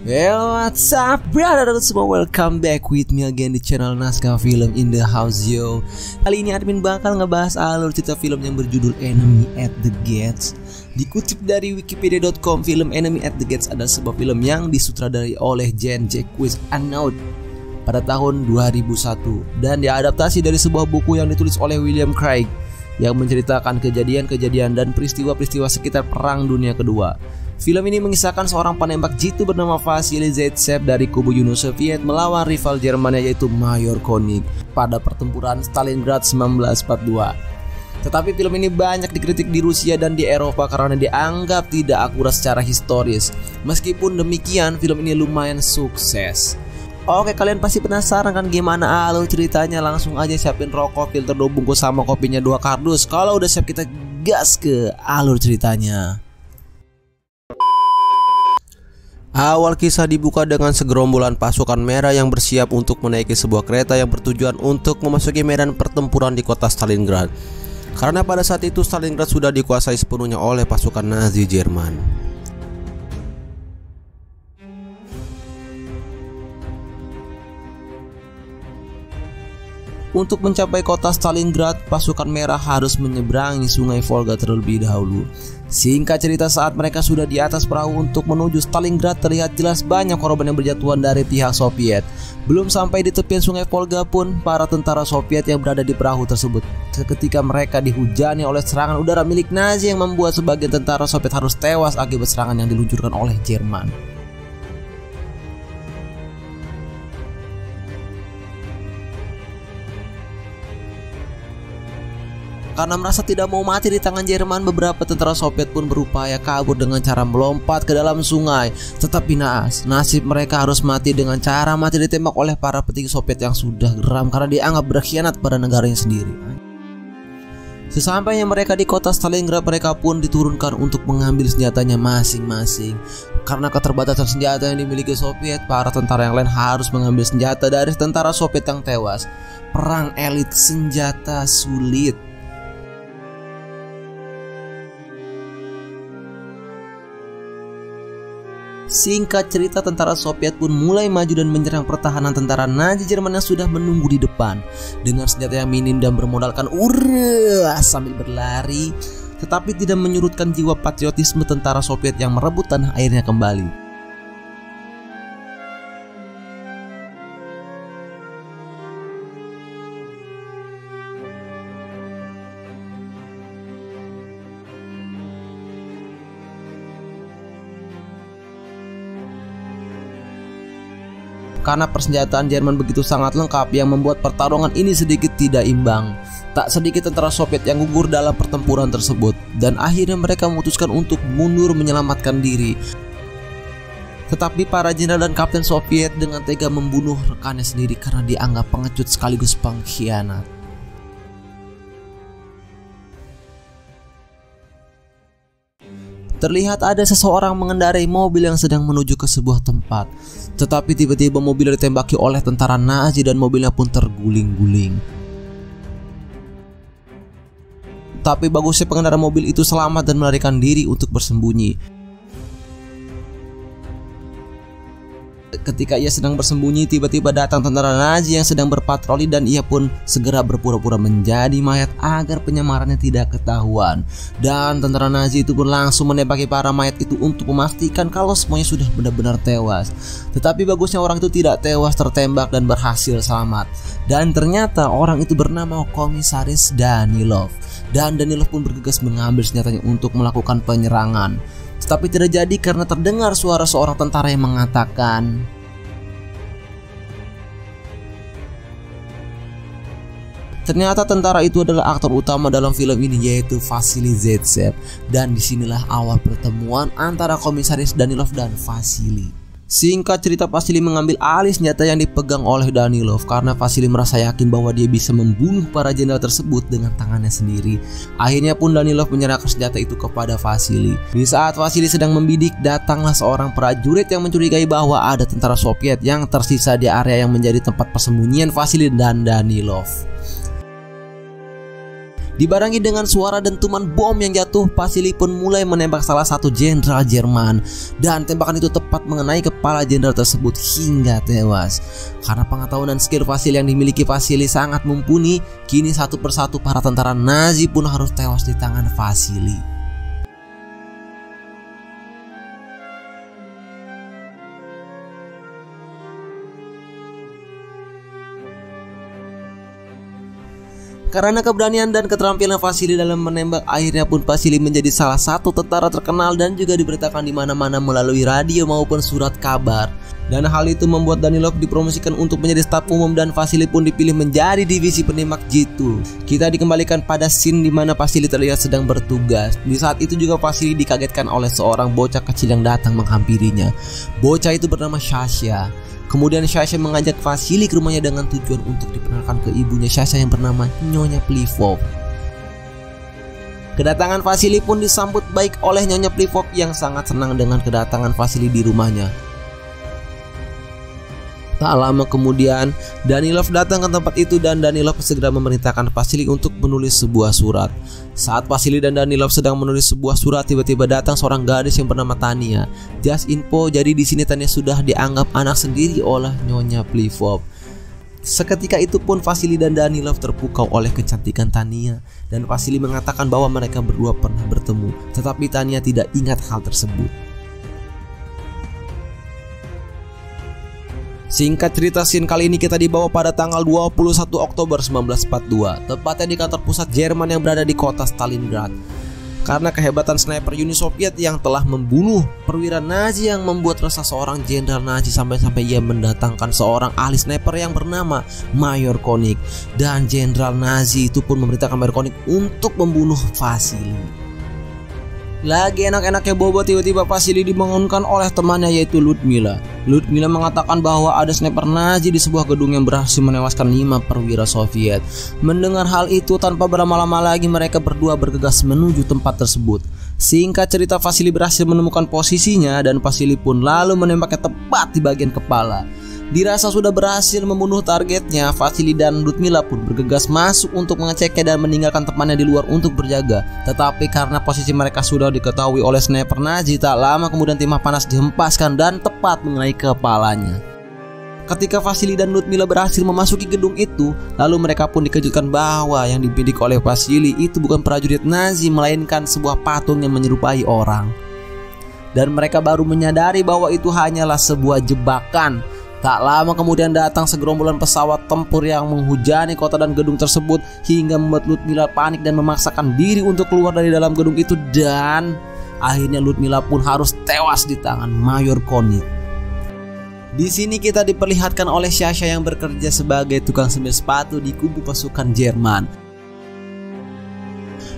Well, what's up brother semua, welcome back with me again di channel Naskah Film in the House yo. Kali ini admin bakal ngebahas alur cerita film yang berjudul Enemy at the Gates. Dikutip dari wikipedia.com, film Enemy at the Gates adalah sebuah film yang disutradarai oleh Jean-Jacques Annaud pada tahun 2001 dan diadaptasi dari sebuah buku yang ditulis oleh William Craig yang menceritakan kejadian-kejadian dan peristiwa-peristiwa sekitar Perang Dunia Kedua. Film ini mengisahkan seorang penembak jitu bernama Vasily Zaitsev dari kubu Uni Soviet melawan rival Jerman yaitu Mayor Koenig pada pertempuran Stalingrad 1942. Tetapi film ini banyak dikritik di Rusia dan di Eropa karena dianggap tidak akurat secara historis. Meskipun demikian, film ini lumayan sukses. Oke, kalian pasti penasaran kan gimana alur ceritanya? Langsung aja siapin rokok, filter 2 bungkus sama kopinya 2 kardus. Kalau udah siap, kita gas ke alur ceritanya. Awal kisah dibuka dengan segerombolan pasukan merah yang bersiap untuk menaiki sebuah kereta yang bertujuan untuk memasuki medan pertempuran di kota Stalingrad. Karena pada saat itu Stalingrad sudah dikuasai sepenuhnya oleh pasukan Nazi Jerman. Untuk mencapai kota Stalingrad, pasukan merah harus menyeberangi sungai Volga terlebih dahulu. Singkat cerita, saat mereka sudah di atas perahu untuk menuju Stalingrad, terlihat jelas banyak korban yang berjatuhan dari pihak Soviet. Belum sampai di tepian sungai Volga pun, para tentara Soviet yang berada di perahu tersebut ketika mereka dihujani oleh serangan udara milik Nazi yang membuat sebagian tentara Soviet harus tewas akibat serangan yang diluncurkan oleh Jerman. Karena merasa tidak mau mati di tangan Jerman, beberapa tentara Soviet pun berupaya kabur dengan cara melompat ke dalam sungai. Tetapi naas, nasib mereka harus mati dengan cara mati ditembak oleh para petinggi Soviet yang sudah geram karena dianggap berkhianat pada negaranya sendiri. Sesampainya mereka di kota Stalingrad, mereka pun diturunkan untuk mengambil senjatanya masing-masing. Karena keterbatasan senjata yang dimiliki Soviet, para tentara yang lain harus mengambil senjata dari tentara Soviet yang tewas. Perang elit senjata sulit. Singkat cerita, tentara Soviet pun mulai maju dan menyerang pertahanan tentara Nazi Jerman yang sudah menunggu di depan dengan senjata yang minim dan bermodalkan sambil berlari, tetapi tidak menyurutkan jiwa patriotisme tentara Soviet yang merebut tanah airnya kembali. Karena persenjataan Jerman begitu sangat lengkap yang membuat pertarungan ini sedikit tidak imbang. Tak sedikit tentara Soviet yang gugur dalam pertempuran tersebut, dan akhirnya mereka memutuskan untuk mundur menyelamatkan diri. Tetapi para jenderal dan kapten Soviet dengan tega membunuh rekannya sendiri karena dianggap pengecut sekaligus pengkhianat. Terlihat ada seseorang mengendarai mobil yang sedang menuju ke sebuah tempat. Tetapi tiba-tiba mobil ditembaki oleh tentara Nazi dan mobilnya pun terguling-guling. Tapi bagusnya pengendara mobil itu selamat dan melarikan diri untuk bersembunyi. Ketika ia sedang bersembunyi, tiba-tiba datang tentara Nazi yang sedang berpatroli dan ia pun segera berpura-pura menjadi mayat agar penyamarannya tidak ketahuan. Dan tentara Nazi itu pun langsung menembaki para mayat itu untuk memastikan kalau semuanya sudah benar-benar tewas. Tetapi bagusnya orang itu tidak tewas tertembak dan berhasil selamat. Dan ternyata orang itu bernama Komisaris Danilov. Dan Danilov pun bergegas mengambil senjatanya untuk melakukan penyerangan. Tetapi tidak jadi karena terdengar suara seorang tentara yang mengatakan, ternyata tentara itu adalah aktor utama dalam film ini, yaitu Vasily Zaitsev. Dan disinilah awal pertemuan antara Komisaris Danilov dan Vasily. Singkat cerita, Vasily mengambil alih senjata yang dipegang oleh Danilov karena Vasily merasa yakin bahwa dia bisa membunuh para jenderal tersebut dengan tangannya sendiri. Akhirnya pun Danilov menyerahkan senjata itu kepada Vasily. Di saat Vasily sedang membidik, datanglah seorang prajurit yang mencurigai bahwa ada tentara Soviet yang tersisa di area yang menjadi tempat persembunyian Vasily dan Danilov. Dibarengi dengan suara dentuman bom yang jatuh, Vasily pun mulai menembak salah satu jenderal Jerman, dan tembakan itu tepat mengenai kepala jenderal tersebut hingga tewas. Karena pengetahuan dan skill Vasily yang dimiliki Vasily sangat mumpuni, kini satu persatu para tentara Nazi pun harus tewas di tangan Vasily. Karena keberanian dan keterampilan Vasily dalam menembak, akhirnya pun Vasily menjadi salah satu tentara terkenal dan juga diberitakan di mana-mana melalui radio maupun surat kabar. Dan hal itu membuat Danilov dipromosikan untuk menjadi staf umum dan Vasily pun dipilih menjadi divisi penembak jitu. Kita dikembalikan pada scene di mana Vasily terlihat sedang bertugas. Di saat itu juga Vasily dikagetkan oleh seorang bocah kecil yang datang menghampirinya. Bocah itu bernama Sasha. Kemudian Sasha mengajak Vasily ke rumahnya dengan tujuan untuk diperkenalkan ke ibunya Sasha yang bernama Nyonya Plivov. Kedatangan Vasily pun disambut baik oleh Nyonya Plivov yang sangat senang dengan kedatangan Vasily di rumahnya. Tak lama kemudian, Danilov datang ke tempat itu dan Danilov segera memerintahkan Vasily untuk menulis sebuah surat. Saat Vasily dan Danilov sedang menulis sebuah surat, tiba-tiba datang seorang gadis yang bernama Tania. Just info, jadi di sini Tania sudah dianggap anak sendiri oleh Nyonya Plivov. Seketika itu pun Vasily dan Danilov terpukau oleh kecantikan Tania, dan Vasily mengatakan bahwa mereka berdua pernah bertemu, tetapi Tania tidak ingat hal tersebut. Singkat cerita, scene kali ini kita dibawa pada tanggal 21 Oktober 1942, tepatnya di kantor pusat Jerman yang berada di kota Stalingrad. Karena kehebatan sniper Uni Soviet yang telah membunuh perwira Nazi yang membuat resah seorang jenderal Nazi sampai-sampai ia mendatangkan seorang ahli sniper yang bernama Mayor Koenig. Dan jenderal Nazi itu pun memerintahkan Mayor Koenig untuk membunuh Vasily. Lagi enak-enaknya bobo, tiba-tiba Vasily dibangunkan oleh temannya yaitu Ludmila. Ludmila mengatakan bahwa ada sniper Nazi di sebuah gedung yang berhasil menewaskan 5 perwira Soviet. Mendengar hal itu, tanpa berlama-lama lagi mereka berdua bergegas menuju tempat tersebut. Singkat cerita, Vasily berhasil menemukan posisinya dan Vasily pun lalu menembaknya tepat di bagian kepala. Dirasa sudah berhasil membunuh targetnya, Vasily dan Ludmila pun bergegas masuk untuk mengeceknya dan meninggalkan temannya di luar untuk berjaga. Tetapi karena posisi mereka sudah diketahui oleh sniper Nazi, tak lama kemudian timah panas dihempaskan dan tepat mengenai kepalanya. Ketika Vasily dan Ludmila berhasil memasuki gedung itu, lalu mereka pun dikejutkan bahwa yang dibidik oleh Vasily itu bukan prajurit Nazi, melainkan sebuah patung yang menyerupai orang. Dan mereka baru menyadari bahwa itu hanyalah sebuah jebakan. Tak lama kemudian datang segerombolan pesawat tempur yang menghujani kota dan gedung tersebut hingga membuat Ludmila panik dan memaksakan diri untuk keluar dari dalam gedung itu, dan akhirnya Ludmila pun harus tewas di tangan Mayor Koenig. Di sini kita diperlihatkan oleh Sasha yang bekerja sebagai tukang semir sepatu di kubu pasukan Jerman.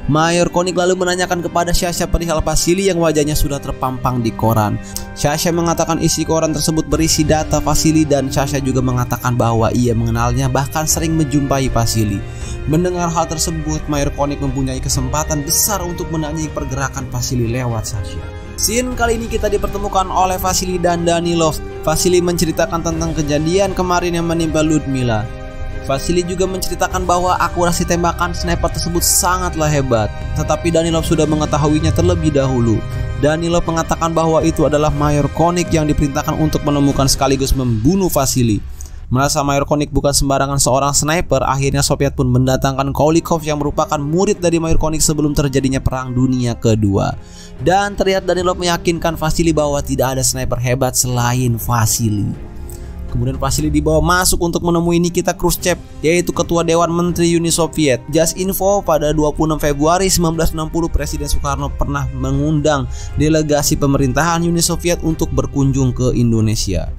Mayor Koenig lalu menanyakan kepada Sasha perihal Vasily yang wajahnya sudah terpampang di koran. Sasha mengatakan isi koran tersebut berisi data Vasily dan Sasha juga mengatakan bahwa ia mengenalnya, bahkan sering menjumpai Vasily. Mendengar hal tersebut, Mayor Koenig mempunyai kesempatan besar untuk menanyai pergerakan Vasily lewat Sasha. Scene kali ini kita dipertemukan oleh Vasily dan Danilov. Vasily menceritakan tentang kejadian kemarin yang menimpa Ludmila. Vasily juga menceritakan bahwa akurasi tembakan sniper tersebut sangatlah hebat, tetapi Danilov sudah mengetahuinya terlebih dahulu. Danilov mengatakan bahwa itu adalah Mayor Koenig yang diperintahkan untuk menemukan sekaligus membunuh Vasily. Merasa Mayor Koenig bukan sembarangan seorang sniper, akhirnya Soviet pun mendatangkan Kolikov yang merupakan murid dari Mayor Koenig sebelum terjadinya Perang Dunia Kedua. Dan terlihat Danilov meyakinkan Vasily bahwa tidak ada sniper hebat selain Vasily. Kemudian Vasily dibawa masuk untuk menemui Nikita Khrushchev, yaitu Ketua Dewan Menteri Uni Soviet. Just info, pada 26 Februari 1960 Presiden Soekarno pernah mengundang delegasi pemerintahan Uni Soviet untuk berkunjung ke Indonesia.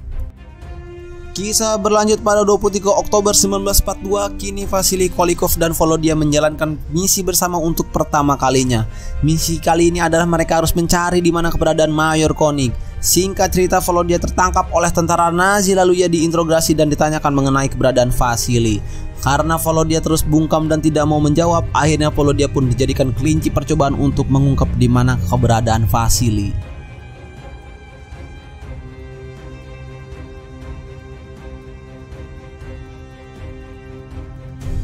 Kisah berlanjut pada 23 Oktober 1942, kini Vasily Kolikov dan Volodya menjalankan misi bersama untuk pertama kalinya. Misi kali ini adalah mereka harus mencari di mana keberadaan Mayor Koenig. Singkat cerita, Volodya tertangkap oleh tentara Nazi lalu ia diinterogasi dan ditanyakan mengenai keberadaan Vasily. Karena Volodya terus bungkam dan tidak mau menjawab, akhirnya Volodya pun dijadikan kelinci percobaan untuk mengungkap di mana keberadaan Vasily.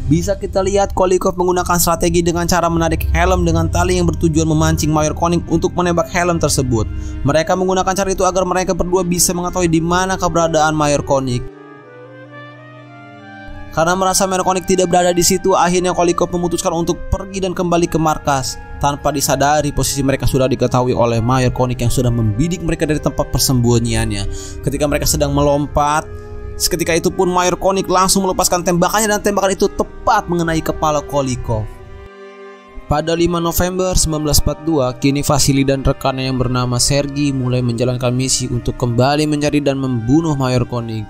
Bisa kita lihat Kolikov menggunakan strategi dengan cara menarik helm dengan tali yang bertujuan memancing Mayor Konik untuk menembak helm tersebut. Mereka menggunakan cara itu agar mereka berdua bisa mengetahui di mana keberadaan Mayor Konik. Karena merasa Mayor Konik tidak berada di situ, akhirnya Kolikov memutuskan untuk pergi dan kembali ke markas. Tanpa disadari, posisi mereka sudah diketahui oleh Mayor Konik yang sudah membidik mereka dari tempat persembunyiannya. Ketika mereka sedang melompat, seketika itu pun Mayor Konik langsung melepaskan tembakannya dan tembakan itu tepat mengenai kepala Kolikov. Pada 5 November 1942, kini Vasily dan rekannya yang bernama Sergei mulai menjalankan misi untuk kembali mencari dan membunuh Mayor Konik.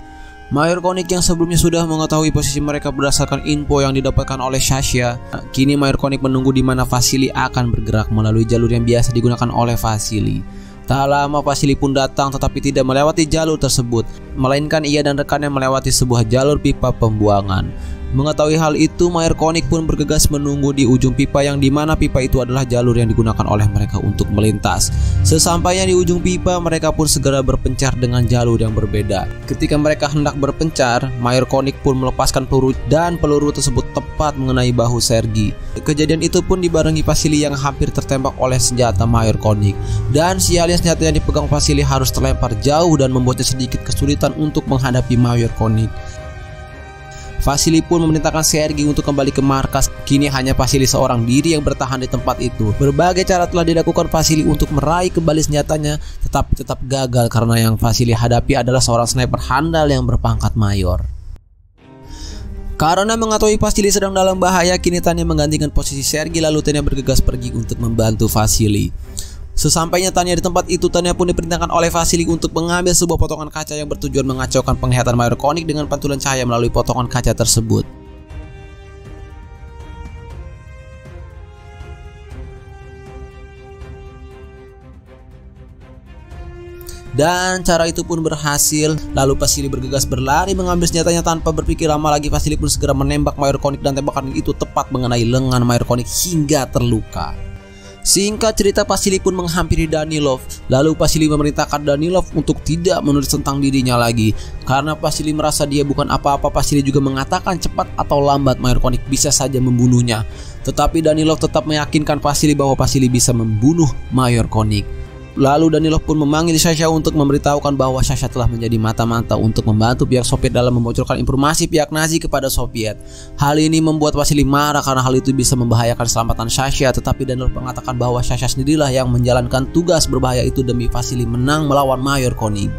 Mayor Konik yang sebelumnya sudah mengetahui posisi mereka berdasarkan info yang didapatkan oleh Sasha, kini Mayor Konik menunggu di mana Vasily akan bergerak melalui jalur yang biasa digunakan oleh Vasily. Tak lama Vasily pun datang, tetapi tidak melewati jalur tersebut, melainkan ia dan rekannya melewati sebuah jalur pipa pembuangan. Mengetahui hal itu, Mayor Konik pun bergegas menunggu di ujung pipa yang dimana pipa itu adalah jalur yang digunakan oleh mereka untuk melintas. Sesampainya di ujung pipa, mereka pun segera berpencar dengan jalur yang berbeda. Ketika mereka hendak berpencar, Mayor Konik pun melepaskan peluru dan peluru tersebut tepat mengenai bahu Sergei. Kejadian itu pun dibarengi Vasily yang hampir tertembak oleh senjata Mayor Konik. Dan sialnya senjata yang dipegang Vasily harus terlempar jauh dan membuatnya sedikit kesulitan untuk menghadapi Mayor Konik. Vasily pun memerintahkan Sergei untuk kembali ke markas. Kini hanya Vasily seorang diri yang bertahan di tempat itu. Berbagai cara telah dilakukan Vasily untuk meraih kembali senjatanya, tetapi tetap gagal karena yang Vasily hadapi adalah seorang sniper handal yang berpangkat mayor. Karena mengetahui Vasily sedang dalam bahaya, kini Tanya menggantikan posisi Sergei lalu Tanya bergegas pergi untuk membantu Vasily. Sesampainya Tanya di tempat itu, Tanya pun diperintahkan oleh Vasily untuk mengambil sebuah potongan kaca yang bertujuan mengacaukan penglihatan Mayor Konik dengan pantulan cahaya melalui potongan kaca tersebut. Dan cara itu pun berhasil. Lalu Vasily bergegas berlari mengambil senjatanya tanpa berpikir lama lagi. Vasily pun segera menembak Mayor Konik dan tembakan itu tepat mengenai lengan Mayor Konik hingga terluka. Singkat cerita, Vasily pun menghampiri Danilov. Lalu Vasily memerintahkan Danilov untuk tidak menulis tentang dirinya lagi. Karena Vasily merasa dia bukan apa-apa, Vasily juga mengatakan cepat atau lambat Mayor Konik bisa saja membunuhnya. Tetapi Danilov tetap meyakinkan Vasily bahwa Vasily bisa membunuh Mayor Konik. Lalu Danilov pun memanggil Sasha untuk memberitahukan bahwa Sasha telah menjadi mata-mata untuk membantu pihak Soviet dalam membocorkan informasi pihak Nazi kepada Soviet. Hal ini membuat Vasily marah karena hal itu bisa membahayakan keselamatan Sasha, tetapi Danilov mengatakan bahwa Sasha sendirilah yang menjalankan tugas berbahaya itu demi Vasily menang melawan Mayor Konik.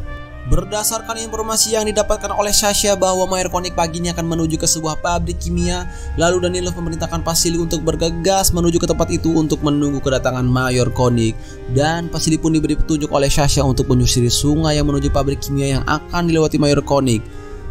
Berdasarkan informasi yang didapatkan oleh Sasha bahwa Mayor Konik paginya akan menuju ke sebuah pabrik kimia, lalu Danilov memerintahkan Vasily untuk bergegas menuju ke tempat itu untuk menunggu kedatangan Mayor Konik. Dan Vasily pun diberi petunjuk oleh Sasha untuk menyusuri sungai yang menuju pabrik kimia yang akan dilewati Mayor Konik.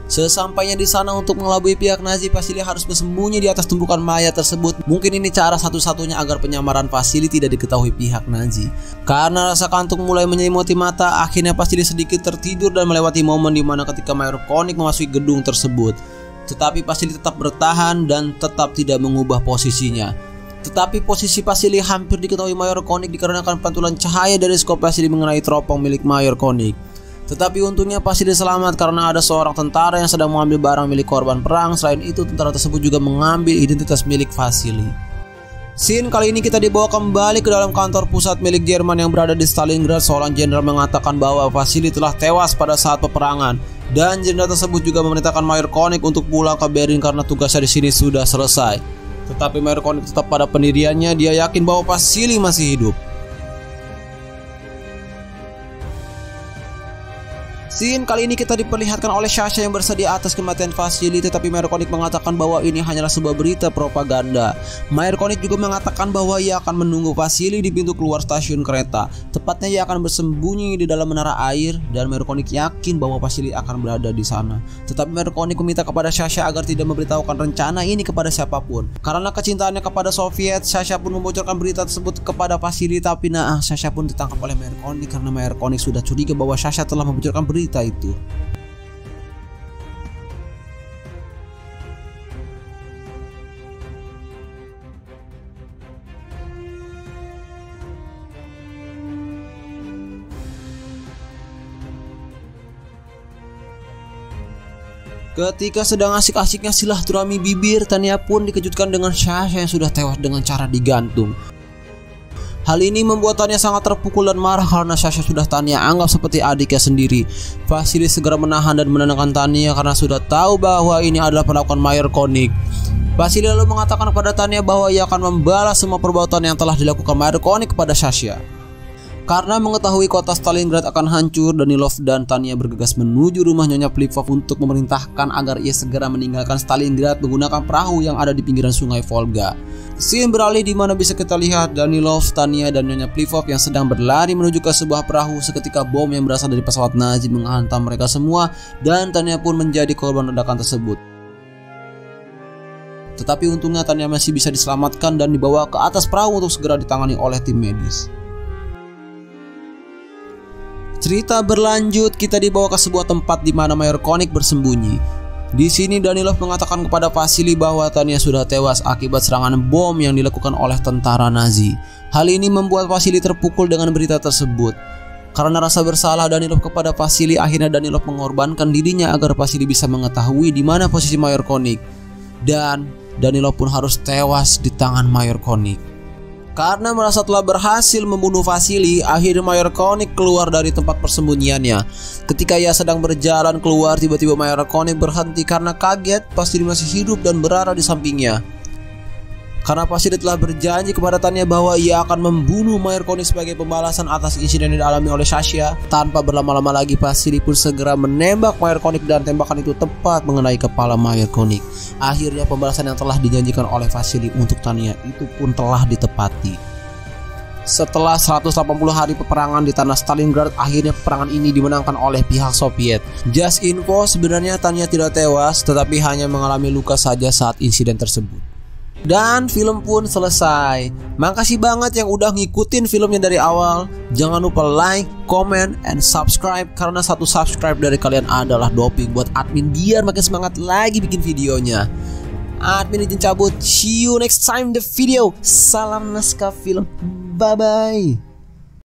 Sesampainya di sana untuk mengelabui pihak Nazi, Vasily harus bersembunyi di atas tumpukan mayat tersebut. Mungkin ini cara satu-satunya agar penyamaran Vasily tidak diketahui pihak Nazi. Karena rasa kantuk mulai menyelimuti mata, akhirnya Vasily sedikit tertidur dan melewati momen di mana ketika Mayor Konik memasuki gedung tersebut. Tetapi Vasily tetap bertahan dan tetap tidak mengubah posisinya. Tetapi posisi Vasily hampir diketahui Mayor Konik dikarenakan pantulan cahaya dari skop Vasily mengenai teropong milik Mayor Konik. Tetapi untungnya Vasily selamat karena ada seorang tentara yang sedang mengambil barang milik korban perang. Selain itu, tentara tersebut juga mengambil identitas milik Vasily. Scene kali ini kita dibawa kembali ke dalam kantor pusat milik Jerman yang berada di Stalingrad. Seorang jenderal mengatakan bahwa Vasily telah tewas pada saat peperangan. Dan jenderal tersebut juga memerintahkan Mayor Konik untuk pulang ke Berlin karena tugasnya di sini sudah selesai. Tetapi Mayor Konik tetap pada pendiriannya, dia yakin bahwa Vasily masih hidup. Scene kali ini kita diperlihatkan oleh Sasha yang bersedia atas kematian Vasily, tetapi Mayor Konik mengatakan bahwa ini hanyalah sebuah berita propaganda. Mayor Konik juga mengatakan bahwa ia akan menunggu Vasily di pintu keluar stasiun kereta. Tepatnya ia akan bersembunyi di dalam menara air dan Mayor Konik yakin bahwa Vasily akan berada di sana. Tetapi Mayor Konik meminta kepada Sasha agar tidak memberitahukan rencana ini kepada siapapun. Karena kecintaannya kepada Soviet, Sasha pun membocorkan berita tersebut kepada Vasily, tapi Sasha pun ditangkap oleh Mayor Konik karena Mayor Konik sudah curiga bahwa Sasha telah membocorkan berita itu. Ketika sedang asik-asiknya silaturahmi bibir, Tanya pun dikejutkan dengan Sasha yang sudah tewas dengan cara digantung. Hal ini membuat Tanya sangat terpukul dan marah karena Sasha sudah Tanya anggap seperti adiknya sendiri. Vasily segera menahan dan menenangkan Tanya karena sudah tahu bahwa ini adalah perlakuan Mayor Koenig. Vasily lalu mengatakan kepada Tanya bahwa ia akan membalas semua perbuatan yang telah dilakukan Mayor Koenig kepada Sasha. Karena mengetahui kota Stalingrad akan hancur, Danilov dan Tanya bergegas menuju rumah Nyonya Flip-Flop untuk memerintahkan agar ia segera meninggalkan Stalingrad menggunakan perahu yang ada di pinggiran sungai Volga. Scene beralih di mana bisa kita lihat Danilov, Tanya, dan Nyonya Flip-Flop yang sedang berlari menuju ke sebuah perahu seketika bom yang berasal dari pesawat Nazi menghantam mereka semua dan Tanya pun menjadi korban ledakan tersebut. Tetapi untungnya Tanya masih bisa diselamatkan dan dibawa ke atas perahu untuk segera ditangani oleh tim medis. Cerita berlanjut, kita dibawa ke sebuah tempat di mana Mayor Koenig bersembunyi. Di sini Danilov mengatakan kepada Vasily bahwa Tanya sudah tewas akibat serangan bom yang dilakukan oleh tentara Nazi. Hal ini membuat Vasily terpukul dengan berita tersebut. Karena rasa bersalah Danilov kepada Vasily, akhirnya Danilov mengorbankan dirinya agar Vasily bisa mengetahui di mana posisi Mayor Koenig. Dan Danilov pun harus tewas di tangan Mayor Koenig. Karena merasa telah berhasil membunuh Vasily, akhirnya Mayor Koenig keluar dari tempat persembunyiannya. Ketika ia sedang berjalan keluar, tiba-tiba Mayor Koenig berhenti karena kaget Vasily masih hidup dan berada di sampingnya. Karena Vasily telah berjanji kepada Tanya bahwa ia akan membunuh Mayor Koenig sebagai pembalasan atas insiden yang dialami oleh Sasha. Tanpa berlama-lama lagi, Vasily pun segera menembak Mayor Koenig dan tembakan itu tepat mengenai kepala Mayor Koenig. Akhirnya pembalasan yang telah dijanjikan oleh Vasily untuk Tanya itu pun telah ditepati. Setelah 180 hari peperangan di tanah Stalingrad, akhirnya peperangan ini dimenangkan oleh pihak Soviet. Just info, sebenarnya Tanya tidak tewas, tetapi hanya mengalami luka saja saat insiden tersebut. Dan film pun selesai. Makasih banget yang udah ngikutin filmnya dari awal. Jangan lupa like, comment, and subscribe. Karena satu subscribe dari kalian adalah doping buat admin biar makin semangat lagi bikin videonya. Admin izin cabut. See you next time the video. Salam naskah film. Bye bye.